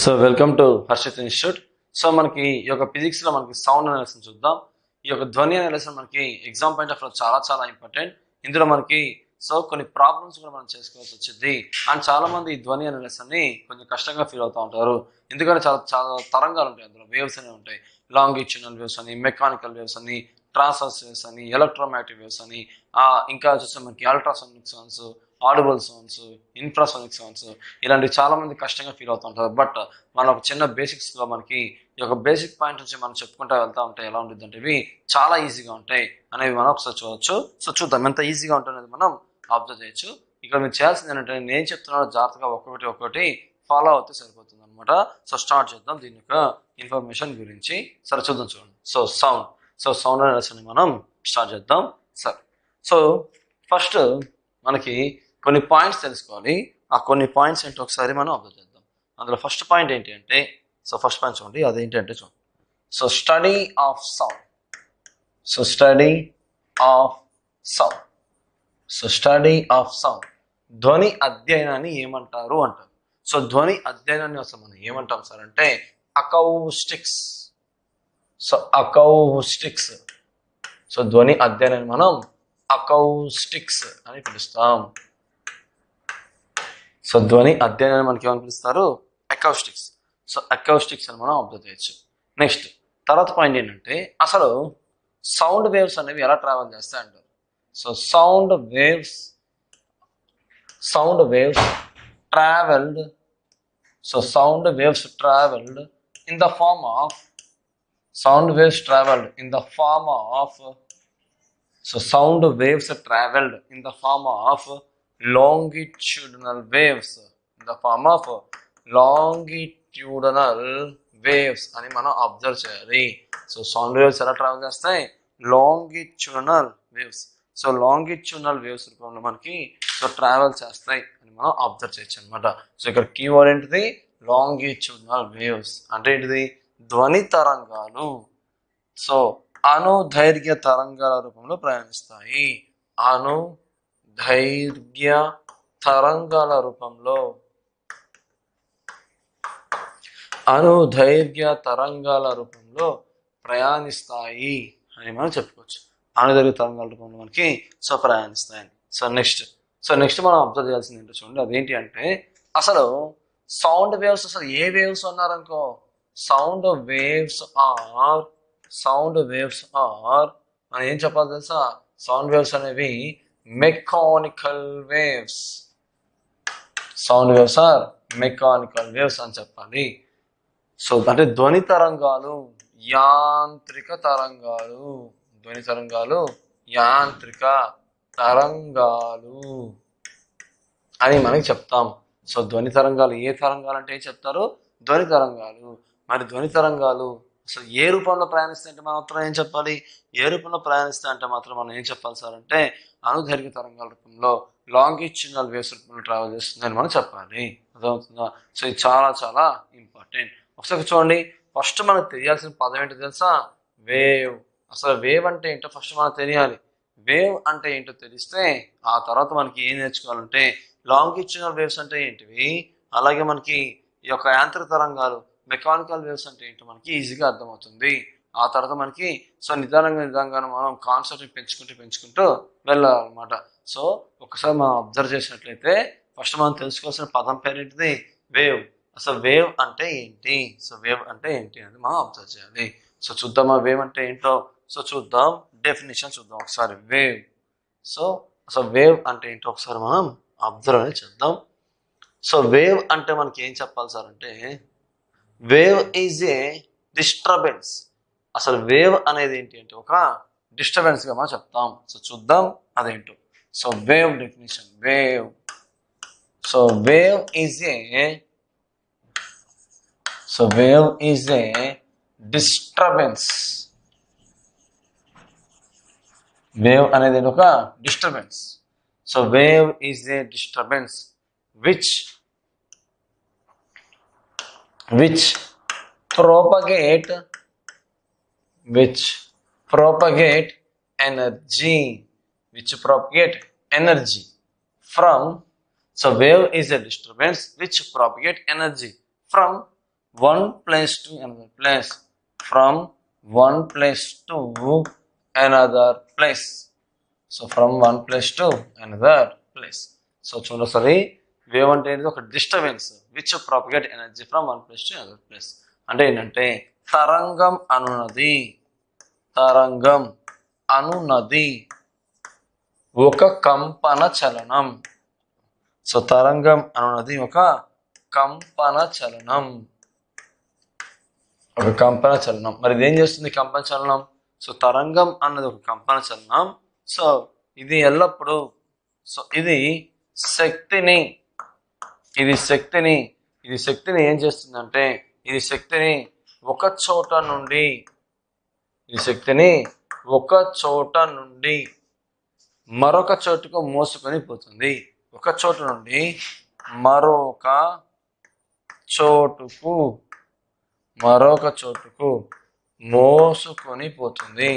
So welcome to Harshit institute. So మనకి ఈ యొక్క ఫిజిక్స్ లో మనకి సౌండ్ అనే లెసన్ చూద్దాం. ఈ యొక్క ధ్వని అనే లెసన్ మనకి ఎగ్జామ్ పాయింట్ ఆఫ్ చాలా చాలా ఇంపార్టెంట్. ఇందులో మనకి కొన్ని ప్రాబ్లమ్స్ కూడా మనం చేసుకోవాల్సి వచ్చింది. అండ్ చాలా మంది ఈ ధ్వని అనే లెసన్ ని కొంచెం కష్టంగా ఫీల్ అవుతూ ఉంటారు. ఎందుకంటే చాలా చాలా తరంగాలు ఉంటాయి, అందులో వేవ్స్ అనేవి ఉంటాయి. లాంగిట్యూడినల్ వేవ్స్ అని, మెకానికల్ వేవ్స్ అని, ట్రాన్స్వర్స్ వేవ్స్ అని, ఎలక్ట్రోమాగ్నెటిక్ వేవ్స్ అని, ఇంకా వచ్చేసి మనకి ultrasonic sounds, audible sounds, infrasonic sounds, ఇలాంటివి చాలా మంది కష్టంగా ఫీల్ అవుతూ ఉంటారు. బట్ మన ఒక చిన్న బేసిక్స్ లో మనకి ఈ యొక్క బేసిక్ పాయింట్ నుంచి మనం చెప్పుకుంటా వెళ్తా ఉంటాయి. ఎలా ఉంటుంది అంటే ఇవి చాలా ఈజీగా ఉంటాయి అనేవి మనం ఒకసారి చూడవచ్చు. సో చూద్దాం ఎంత ఈజీగా ఉంటుంఅనేది మనం అబ్జర్వ్ చేయొచ్చు. ఇక్కడ మీరు చేయాల్సింది ఏంటంటే నేను చెప్తున్నాను జాగ్రత్తగా ఒక్కొక్కటి ఫాలో అవుతే సరిపోతుంది అనమాట. సో స్టార్ట్ చేద్దాం దీని యొక్క ఇన్ఫర్మేషన్ గురించి. సరే చూద్దాం, చూడండి. సౌండ్ అనే లెసన్ మనం స్టార్ట్ చేద్దాం. సరే, సో ఫస్ట్ మనకి కొన్ని పాయింట్స్ తెలుసుకోవాలి. ఆ కొన్ని పాయింట్స్ ఏంటో ఒకసారి మనం అబ్జర్వ్ చేద్దాం. అందులో ఫస్ట్ పాయింట్ ఏంటి అంటే, ఫస్ట్ పాయింట్ చూడండి, అదేంటి అంటే చూడండి. Study of sound. Study of sound ధ్వని అధ్యయనాన్ని ఏమంటారు అంటారు. ధ్వని అధ్యయనాన్ని అసలు మనం ఏమంటాం సార్ అంటే అకౌస్టిక్స్. అకౌస్టిక్స్. ధ్వని అధ్యయనాన్ని మనం అకౌస్టిక్స్ అని పిలుస్తాం. ధ్వని అధ్యయనాన్ని మనకి ఏమని పిలుస్తారు? అకౌస్టిక్స్. అకౌస్టిక్స్ అని మనం అబ్జర్వ్ చేయొచ్చు. నెక్స్ట్ తర్వాత పాయింట్ ఏంటంటే అసలు సౌండ్ వేవ్స్ అనేవి ఎలా ట్రావెల్ చేస్తాయి అంటారు. Sound waves travelled in the form of sound waves traveled in the form of longitudinal waves అని మనం అబ్జర్వ్ చేయాలి. సౌండ్ వేవ్స్ ఎలా ట్రావెల్ చేస్తాయి? Longitudinal waves. లాంగిట్యూడినల్ వేవ్స్ రూపంలో మనకి ట్రావెల్ చేస్తాయి అని మనం అబ్జర్వ్ చేయొచ్చు అనమాట. ఇక్కడ కీవర్డ్ ఏంటిది? లాంగిట్యూడినల్ వేవ్స్ అంటే ఏంటిది? ధ్వని తరంగాలు అనుధైర్ఘ్య తరంగాల రూపంలో ప్రయాణిస్తాయి. అనుధైర్ఘ్య తరంగాల రూపంలో ప్రయాణిస్తాయి అని మనం చెప్పుకోవచ్చు. అనుధైర్ఘ్య తరంగాల రూపంలో మనకి ప్రయాణిస్తాయని. నెక్స్ట్ మనం అబ్జర్వ్ చేయాల్సింది ఏంటో చూడండి, అదేంటి అంటే అసలు సౌండ్ వేవ్స్ అసలు ఏ వేవ్స్ అన్నారనుకో, సౌండ్ వేవ్స్ ఆర్ మనం ఏం చెప్పాలి తెలుసా? సౌండ్ వేవ్స్ అనేవి mechanical waves. Sound waves or mechanical waves అని చెప్పాలి. అంటే ధ్వని తరంగాలు యాంత్రిక తరంగాలు అని మనకి చెప్తాం. ధ్వని తరంగాలు ఏ తరంగాలు అంటే ఏం చెప్తారు? ధ్వని తరంగాలు. మరి ధ్వని తరంగాలు అసలు ఏ రూపంలో ప్రయాణిస్తాయంటే మాత్రం ఏం చెప్పాలి? ఏ రూపంలో ప్రయాణిస్తాయంటే మాత్రం మనం ఏం చెప్పాలి సార్ అంటే అనుధైర్ఘ్య తరంగాల రూపంలో లాంగిట్యూడినల్ వేవ్స్ రూపంలో ట్రావెల్ చేస్తుందని మనం చెప్పాలి. అర్థమవుతుందా? ఇది చాలా చాలా ఇంపార్టెంట్. ఒకసారి చూడండి, ఫస్ట్ మనకు తెలియాల్సిన పదం ఏంటో తెలుసా? వేవ్. అసలు వేవ్ అంటే ఏంటో ఫస్ట్ మనకు తెలియాలి. వేవ్ అంటే ఏంటో తెలిస్తే ఆ తర్వాత మనకి ఏం నేర్చుకోవాలంటే లాంగిట్యూడినల్ వేవ్స్ అంటే ఏంటివి, అలాగే మనకి ఈ యొక్క యాంత్రిక తరంగాలు మెకానికల్ వేవ్స్ అంటే ఏంటో మనకి ఈజీగా అర్థమవుతుంది. ఆ తర్వాత మనకి నిదానంగా మనం కాన్సెప్ట్ పెంచుకుంటూ వెళ్ళాలన్నమాట. ఒకసారి మనం అబ్జర్వ్ చేసినట్లయితే ఫస్ట్ మనం తెలుసుకోవాల్సిన పదం పేరు ఏంటిది? వేవ్. అసలు వేవ్ అంటే ఏంటి? వేవ్ అంటే ఏంటి అనేది మనం అబ్జర్వ్ చేయాలి. చూద్దామా వేవ్ అంటే ఏంటో. చూద్దాం, డెఫినేషన్ చూద్దాం ఒకసారి. వేవ్. అసలు వేవ్ అంటే ఏంటో ఒకసారి మనం అబ్జర్వ్ అనేది చేద్దాం. వేవ్ అంటే మనకి ఏం చెప్పాలి సార్ అంటే వేవ్ ఈజ్ ఏ డిస్టర్బెన్స్. అసలు వేవ్ అనేది ఏంటి అంటే ఒక డిస్టర్బెన్స్ గా మనం చెప్తాం. చూద్దాం అదేంటో. Wave definition. Wave is a disturbance. Wave అనేది ఒక disturbance. Wave is a disturbance which propagate energy from. Wave is a disturbance which propagate energy from one place to another place, from one place to another place. So from one place to another place. So చూడండి సరే, wave అంటే ఏంటి? ఒక disturbance which propagate energy from one place to another place. అంటే ఏంటంటే తరంగం అనున్నది ఒక కంపన చలనం. సో తరంగం అనున్నది ఒక కంపన చలనం. మరి ఇదేం చేస్తుంది కంపన చలనం? సో తరంగం అన్నది ఒక కంపన చలనం. సో ఇది ఎల్లప్పుడూ ఇది శక్తిని ఏం చేస్తుందంటే ఇది శక్తిని ఒక చోట నుండి మరొక చోటుకు మోసుకొని పోతుంది. ఒక చోటు నుండి మరొక చోటుకు మోసుకొని పోతుంది.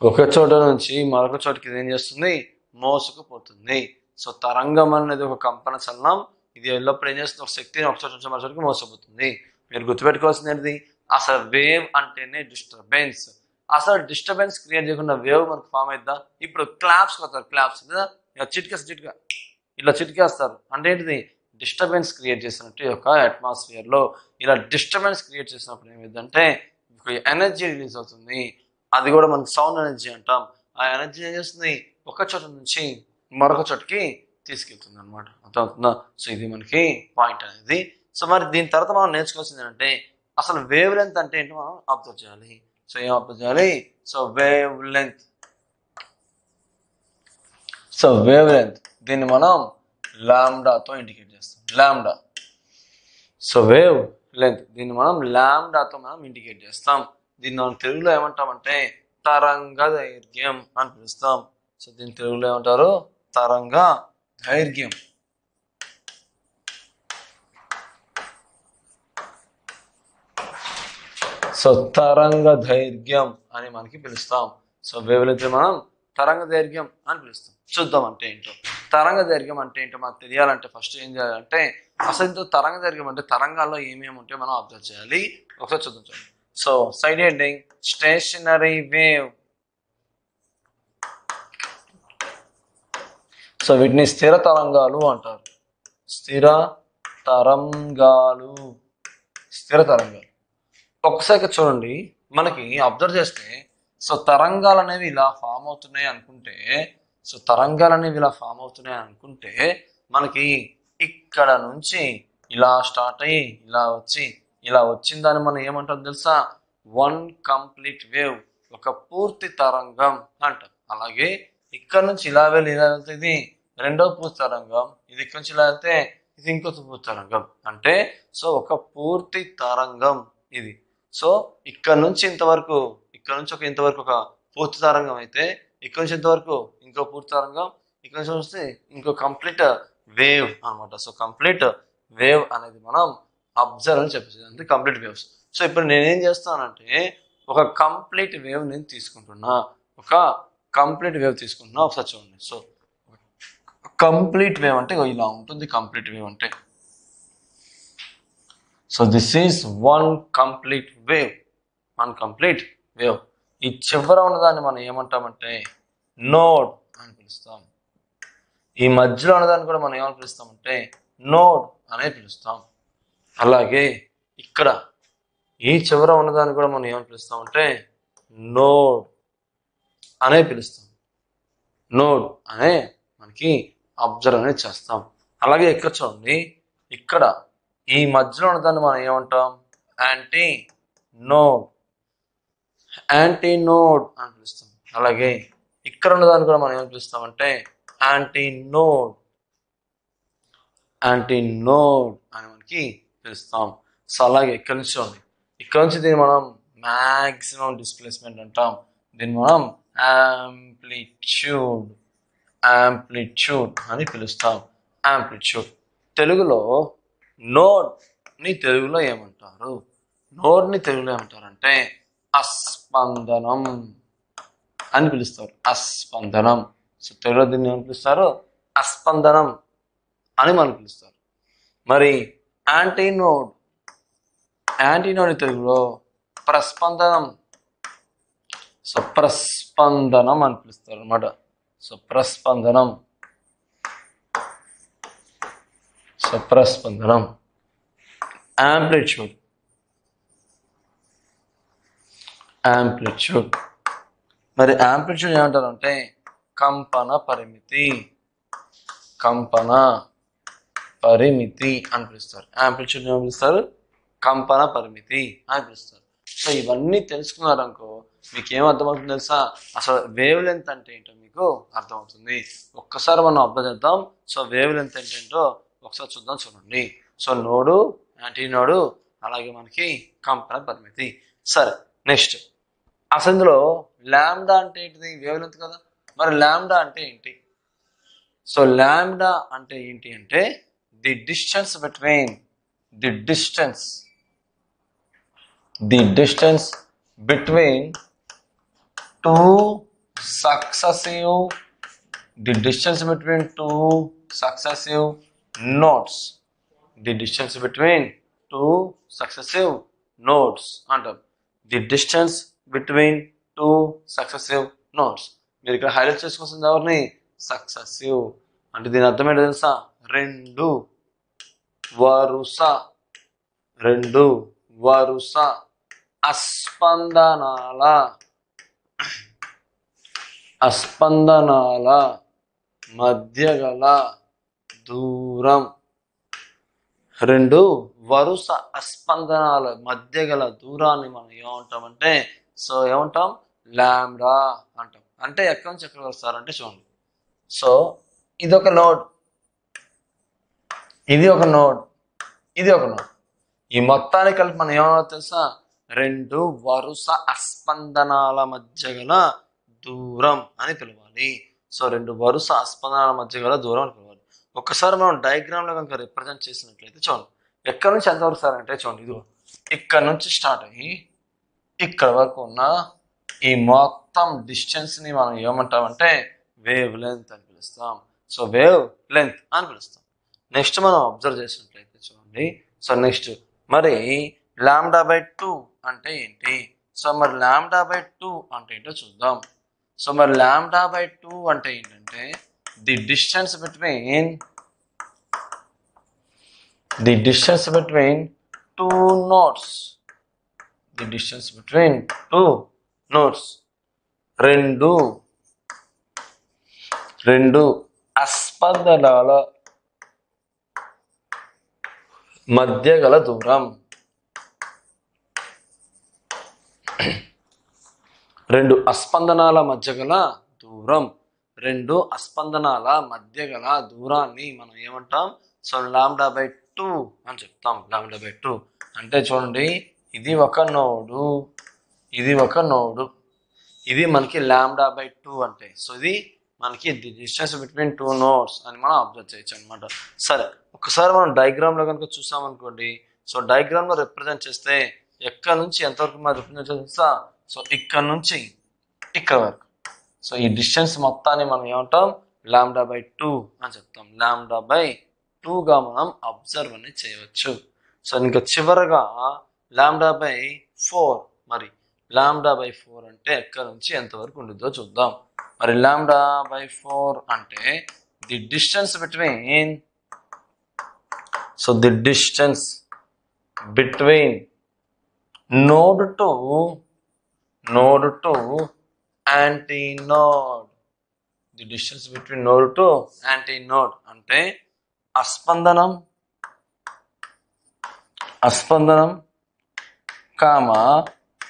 ఒక చోట నుంచి మరొక చోటుకి ఇది ఏం చేస్తుంది? మోసుకుపోతుంది. సో తరంగం అనేది ఒక కంపన చలనం. ఇది ఎల్లప్పుడు ఏం చేస్తుంది? ఒక శక్తిని ఒక చోట నుంచి మరొక చోటుకి మోసపోతుంది. మీరు గుర్తుపెట్టుకోవాల్సింది ఏంటిది? అసలు వేవ్ అంటేనే డిస్టర్బెన్స్. అసలు డిస్టర్బెన్స్ క్రియేట్ చేయకుండా వేవ్ మనకు ఫామ్ అవుతుందా? ఇప్పుడు క్లాప్స్ కొడతారు, క్లాప్స్ చిట్కా ఇలా చిటికేస్తారు. అంటే ఏంటిది? డిస్టర్బెన్స్ క్రియేట్ చేసినట్టు యొక్క అట్మాస్ఫియర్ లో ఇలా డిస్టర్బెన్స్ క్రియేట్ చేసినప్పుడు ఏమైందంటే ఎనర్జీ రిలీజ్ అవుతుంది. అది కూడా మనకి సౌండ్ ఎనర్జీ అంటాం. ఆ ఎనర్జీ ఏం చేస్తుంది? ఒక చోట నుంచి మరొక చోటకి తీసుకెళ్తుంది అనమాట. అర్థమవుతుందా? సో ఇది మనకి పాయింట్ అనేది. సో మరి దీని తర్వాత మనం నేర్చుకోవాల్సింది ఏంటంటే అసలు వేవ్ లెంత్ అంటే ఏంటో మనం అబ్జర్వ్ చేయాలి. సో ఏం అబ్జర్వ్ చేయాలి? సో వేవ్ లెంత్ దీన్ని మనం లాంబ్డాతో ఇండికేట్ చేస్తాం. లాంబ్డా. సో వేవ్ లెంత్ దీన్ని మనం లాంబ్డాతో ఇండికేట్ చేస్తాం. దీన్ని మనం తెలుగులో ఏమంటామంటే తరంగ దైర్ఘ్యం అని పిలుస్తాం. సో దీన్ని తెలుగులో ఏమంటారు? తరంగ దైర్ఘ్యం. సో తరంగ దైర్ఘ్యం అని మనకి పిలుస్తాం. సో వేవ్ లెంత్ మనం తరంగ దైర్ఘ్యం అని పిలుస్తాం. చూద్దాం అంటే ఏంటో. తరంగ దైర్ఘ్యం అంటే ఏంటో మనకు తెలియాలంటే ఫస్ట్ ఏం చేయాలంటే అసలు తరంగ దైర్ఘ్యం అంటే తరంగాల్లో ఏమేమి ఉంటే మనం అబ్జర్వ్ చేయాలి. ఒకసారి చూద్దాం. So side heading stationery wave. So వీటిని స్థిర తరంగాలు అంటారు. స్థిర తరంగాలు. ఒక్కసారి చూడండి, మనకి అబ్జర్వ్ చేస్తే సో తరంగాలు అనేవి ఇలా ఫామ్ అవుతున్నాయి అనుకుంటే మనకి ఇక్కడ నుంచి ఇలా స్టార్ట్ అయ్యి ఇలా వచ్చిన దాన్ని మనం ఏమంటాం తెలుసా? వన్ కంప్లీట్ వేవ్, ఒక పూర్తి తరంగం అంటాం. అలాగే ఇక్కడ నుంచి ఇలా వెళ్తే ఇది రెండో పూర్తి తరంగం. ఇది ఇక్కడ నుంచి ఇలా వెళ్తే ఇది ఇంకో పూర్తి తరంగం. అంటే సో ఒక పూర్తి తరంగం ఇది. సో ఇక్కడ నుంచి ఇంతవరకు ఒక పూర్తి తరంగం అయితే ఇక్కడ నుంచి ఇంతవరకు ఇంకో పూర్తి తరంగం, ఇక్కడ నుంచి వస్తే ఇంకో కంప్లీట్ వేవ్ అనమాట. సో కంప్లీట్ వేవ్ అనేది మనం అబ్జర్వ్ అని చెప్పేసి అంటే కంప్లీట్ వేవ్స్. సో ఇప్పుడు నేనేం చేస్తానంటే ఒక కంప్లీట్ వేవ్ నేను తీసుకుంటున్నా. ఒకసారి చూడండి. సో కంప్లీట్ వేవ్ అంటే ఇలా ఉంటుంది. కంప్లీట్ వేవ్ అంటే so this is one complete wave. ఈ చివర ఉన్నదాన్ని మనం ఏమంటామంటే నోడ్ అని పిలుస్తాం. ఈ మధ్యలో ఉన్నదాన్ని కూడా మనం ఏమని పిలుస్తామంటే నోడ్ అనే పిలుస్తాం. అలాగే ఇక్కడ ఈ చివర ఉన్నదాన్ని కూడా మనం ఏమని పిలుస్తామంటే నోడ్ అనే పిలుస్తాం. నోడ్ అనే మనకి అబ్జర్వ్ అనేది చేస్తాం. అలాగే ఇక్కడ చూడండి, ఇక్కడ ఈ మధ్యలో ఉన్నదాన్ని మనం ఏమంటాం? యాంటీ నోడ్ అని పిలుస్తాం. అలాగే ఇక్కడ ఉన్నదాన్ని కూడా మనం ఏమని పిలుస్తామంటే యాంటీ నోడ్ అని మనకి పిలుస్తాం. సో అలాగే ఇక్కడ నుంచి చూడండి, ఇక్కడ నుంచి దీన్ని మనం మ్యాక్సిమం డిస్ప్లేస్మెంట్ అంటాం. దీన్ని మనం యాంప్లిట్యూడ్ అని పిలుస్తాం. యాంప్లిట్యూడ్. తెలుగులో నోడ్ని తెలుగులో ఏమంటారు? అంటే అస్పందనం అని పిలుస్తారు. అస్పందనం. సో తెలుగులో దీన్ని ఏమని పిలుస్తారు? అస్పందనం అని మనం పిలుస్తారు. మరి యాంటీనోడ్, యాంటీనోడ్ తెలుగులో ప్రస్పందనం. సో ప్రస్పందనం అని పిలుస్తారు అనమాట. సో ప్రస్పందనం, సో ప్రస్పందనం. Amplitude, amplitude. మరి యాంప్లిట్యూడ్ ఏమంటారు అంటే కంపన పరిమితి, కంపన పరిమితి అని పిలుస్తారు. యాంప్లిట్యూడ్ ఏమని పిలుస్తారు? కంపన పరిమితి అని పిలుస్తారు. సో ఇవన్నీ తెలుసుకున్నారనుకో మీకు ఏం అర్థమవుతుంది తెలుసా? అసలు వేవ్ లెంత్ అంటే ఏంటో మీకు అర్థమవుతుంది. ఒక్కసారి మనం అబ్జర్వ్ చేద్దాం. సో వేవ్ లెంత్ అంటే ఏంటో ఒకసారి చూద్దాం. చూడండి. సో నోడు, యాంటీనోడు, అలాగే మనకి కంపన పరిమితి. సరే నెక్స్ట్ అసలు ఇందులో లాంబ్డా అంటే ఏంటిది? వేవ్ లెంత్ కదా. మరి లాంబ్డా అంటే ఏంటి? సో లాంబ్డా అంటే ఏంటి అంటే the distance between, the distance between two successive, the distance between two successive notes, the distance between two successive notes అంటాం. The distance between two successive notes. మీరు ఇక్కడ హైలైట్ చేసుకోవాల్సింది ఎవరిని? సక్సెసివ్ అంటే దీని అర్థం ఏంటో తెలుసా? రెండు వరుస, రెండు వరుస అస్పందనాల, అస్పందనాల మధ్య గల దూరం. రెండు వరుస అస్పందనాల మధ్య గల దూరాన్ని మనం ఏమంటామంటే సో ఏమంటాం? లాంబ్డా అంటాం. అంటే ఎక్కడి నుంచి ఎక్కడికి వస్తారంటే చూడండి. సో ఇదొక నోడ్, ఇది ఒక నోడ్, ఇది ఒక నోడ్. ఈ మొత్తానికి కలిపి మనం ఏమన్నా తెలుసా? రెండు వరుస అస్పందనాల మధ్య గల దూరం అని పిలవాలి. సో రెండు వరుస అస్పందనాల మధ్య గల దూరం అని పిలవాలి. ఒక్కసారి మనం డయాగ్రామ్ లో కనుక రిప్రజెంట్ చేసినట్లయితే చూడండి. ఎక్కడి నుంచి ఎంతవరకు సార్ అంటే చూడండి. ఇదిగో ఇక్కడ నుంచి స్టార్ట్ అయ్యి ఇక్కడ వరకు ఉన్న ఈ మొత్తం డిస్టెన్స్ ని మనం ఏమంటామంటే వేవ్ లెంత్ అని పిలుస్తాం. సో వేవ్ లెంత్ అని పిలుస్తాం. నెక్స్ట్ మనం అబ్జర్వ్ చేసినట్లయితే చూడండి. సో నెక్స్ట్ మరి లాంబ్డా బై 2 అంటే ఏంటి? సో మరి లాంబ్డా బై 2 అంటే ఏంటో చూద్దాం. సో మరి లాంబ్డా బై 2 అంటే ఏంటంటే the distance between two nodes, the distance between two nodes, రెండు అస్పందనాల మధ్య గల దూరం. రెండు అస్పందనాల మధ్య గల దూరం, రెండు అస్పందనాల మధ్య గల దూరాన్ని మనం ఏమంటాం? సో లాంబ్డా బై 2 అని చెప్తాం. లాంబ్డా బై 2 అంటే చూడండి, ఇది ఒక నోడు, ఇది ఒక నోడు, ఇది మనకి లాంబ్డా బై 2 అంటే. సో ఇది మనకి the distance between two nodes అని మనం అబ్జర్వ్ చేయొచ్చు అనమాట. సరే ఒకసారి మనం డయాగ్రామ్ లో కనుక చూసామనుకోండి. సో డయాగ్రామ్ లో రిప్రజెంట్ చేస్తే ఎక్కడి నుంచి ఎంతవరకు మనం రిప్రజెంట్ చేస్తా? సో ఇక్కడ నుంచి ఇక్కడ వరకు. సో ఈ డిస్టెన్స్ మొత్తాన్ని మనం ఏమంటాం? లాంబ్డా బై 2 అని చెప్తాం. లాంబ్డా బై 2 గా మనం అబ్జర్వ్ అనేది చేయవచ్చు. సో ఇంకా చివరగా లాంబ్డా బై 4. మరి లాంబ్డా బై 4 అంటే ఎక్కడి నుంచి ఎంతవరకు ఉంటుందో చూద్దాం. మరి లాంబ్డా బై 4 అంటే the distance between, so the distance between node to antinode, the distance between node to antinode అంటే అస్పందనం కామా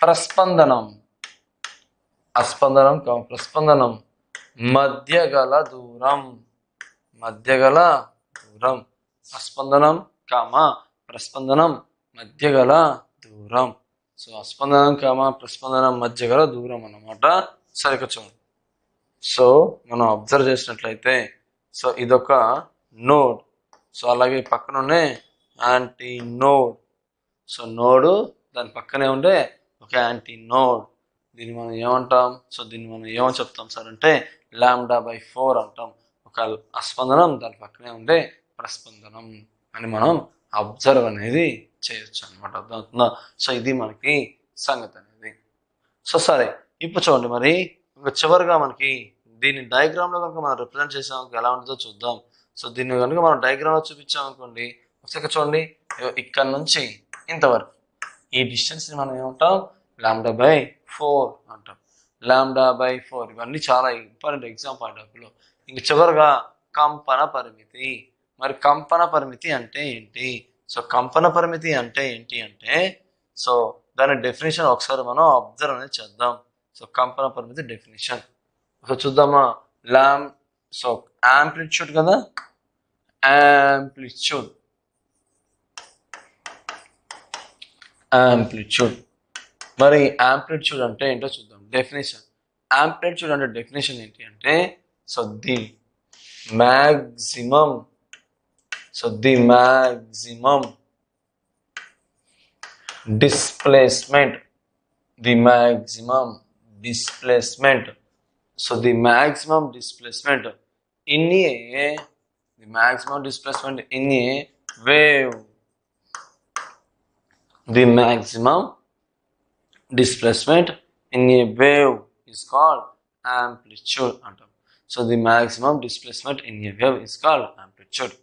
ప్రస్పందనం, అస్పందనం కామా ప్రస్పందనం మధ్య గల దూరం, అస్పందనం కామా ప్రస్పందనం మధ్య గల దూరం. సో అస్పందనం కామా ప్రస్పందనం మధ్య గల దూరం అన్నమాట. సరిగ్గా చూడండి. సో మనం అబ్జర్వ్ చేసినట్లయితే సో ఇదొక నోడ్. సో అలాగే పక్కనుండే యాంటీ నోడ్. సో నోడు దాని పక్కనే ఉండే ఒక యాంటీ నోడ్. దీన్ని మనం ఏమంటాం? సో దీన్ని మనం ఏమని చెప్తాం సార్ అంటే లాంబ్డా బై 4 అంటాం. ఒక అస్పందనం దాని పక్కనే ఉండే ప్రస్పందనం అని మనం అబ్జర్వ్ అనేది చేయొచ్చు అనమాట. అర్థమవుతుందా? సో ఇది మనకి సంగతి అనేది. సో సరే, ఇప్పుడు చూడండి మరి ఇంకా చివరిగా మనకి దీన్ని డయాగ్రామ్లో కనుక మనం రిప్రజెంట్ చేసాం ఎలా ఉంటుందో చూద్దాం. సో దీన్ని కనుక మనం డయాగ్రామ్లో చూపించామనుకోండి, ఒకసారి చూడండి, ఇక్కడ నుంచి ఇంతవరకు ఈ డిస్టెన్స్ని మనం ఏమంటాం? λ/4 అంటాం. λ/4 ఇవన్నీ చాలా ఇంపార్టెంట్ ఎగ్జామ్ పాయింట్ ఆఫ్ వ్యూలో. ఇంక చివరిగా కంపన పరిమితి. మరి కంపన పరిమితి అంటే ఏంటి? సో కంపన పరిమితి అంటే ఏంటి అంటే, సో దాని డెఫినేషన్ ఒకసారి మనం అబ్జర్వ్ అనేది చేద్దాం. సో కంపన పరిమితి డెఫినేషన్ ఒకసారి చూద్దామా? సో యాంప్లిట్యూడ్ కదా, యాంప్లిట్యూడ్ మరి యాంప్లిట్యూడ్ అంటే ఏంటో చూద్దాం. డెఫినేషన్, యాంప్లిట్యూడ్ అంటే డెఫినేషన్ ఏంటి అంటే, so the maximum displacement, so the maximum displacement in a wave, the maximum displacement in a wave is called amplitude అంటాం. So the maximum displacement in a wave is called amplitude.